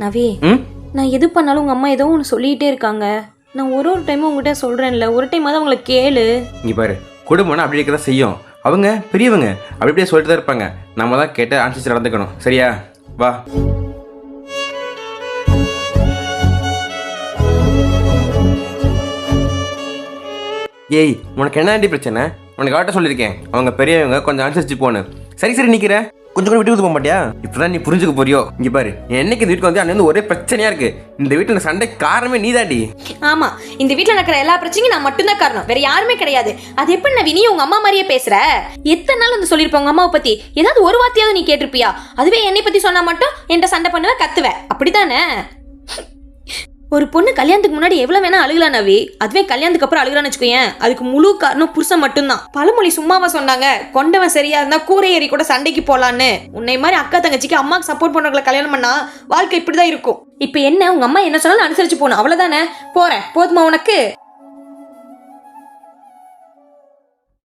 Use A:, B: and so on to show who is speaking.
A: நவி, நான் எது பண்ணாலும் உங்க அம்மா ஏதோ ஒன்று சொல்லிட்டே இருக்காங்க. நான் ஒரு டைமும் உங்ககிட்ட சொல்றேன்ல, ஒரு டைம் தான் அவங்கள கேளு.
B: இங்கே பாரு, குடும்பம்னா அப்படி இருக்க தான் செய்யும். அவங்க பெரியவங்க அப்படி அப்படியே சொல்லிட்டு தான் இருப்பாங்க. நம்ம தான் கேட்டு அனுசரிச்சு நடந்துக்கணும். சரியா? வா. ஏய், உனக்கு என்ன பிரச்சனை? உனக்கு ஆட்ட சொல்லியிருக்கேன், அவங்க பெரியவங்க கொஞ்சம் அனுசரிச்சு போன்னு. சரி நிற்கிற, கொஞ்சம் கூட விட்டு கொடுக்க மாட்டியா? இப்போதான் நீ புரிஞ்சுக்க போறியோ? இங்கே பாரு, என்னைக்கு இந்த வீட்டுக்கு வந்து அண்ணன் ஒரே பிரச்சனையா இருக்கு. இந்த வீட்டில் சண்டை காரணமே நீதாண்டி.
A: ஆமா, இந்த வீட்டுல நடக்கிற எல்லா பிரச்சனையும் நான் மட்டும்தான் காரணம், வேற யாருமே கிடையாது. அது எப்படி நவி, நீ உங்க அம்மா மாதிரியே பேசுற? எத்தனை நாள் வந்து சொல்லிருப்ப உங்க அம்மாவை பத்தி? ஏதாவது ஒரு வார்த்தையாவது நீ கேட்டிருப்பியா? அதுவே என்னை பத்தி சொன்னா மட்டும் என்கிட்ட சண்டை பண்ணுவ, கத்துவ, அப்படித்தானே? ஒரு பொண்ணு கல்யாணத்துக்கு முன்னாடி எவ்வளவு வேணா அழுகலாம் நவி, அதுவே கல்யாணத்துக்கு அப்புறம் அழுகலான்னு வச்சுக்கோயேன், அதுக்கு முழு காரணம் புருஷன் மட்டும்தான். பழமொழி சும்மாவா சொன்னாங்க? கொண்டவன் சரியா இருந்தா கூரை ஏறி கூட சண்டைக்கு போலான்னு. உன்னை மாதிரி அக்கா தங்கச்சிக்கு அம்மாக்கு சப்போர்ட் பண்றவங்களை கல்யாணம் பண்ணா வாழ்க்கை இப்படிதான் இருக்கும். இப்ப என்ன, உங்க அம்மா என்ன சொன்னாலும் அனுசரிச்சு போகணும், அவ்வளவுதானே? போறேன், போதுமா உனக்கு?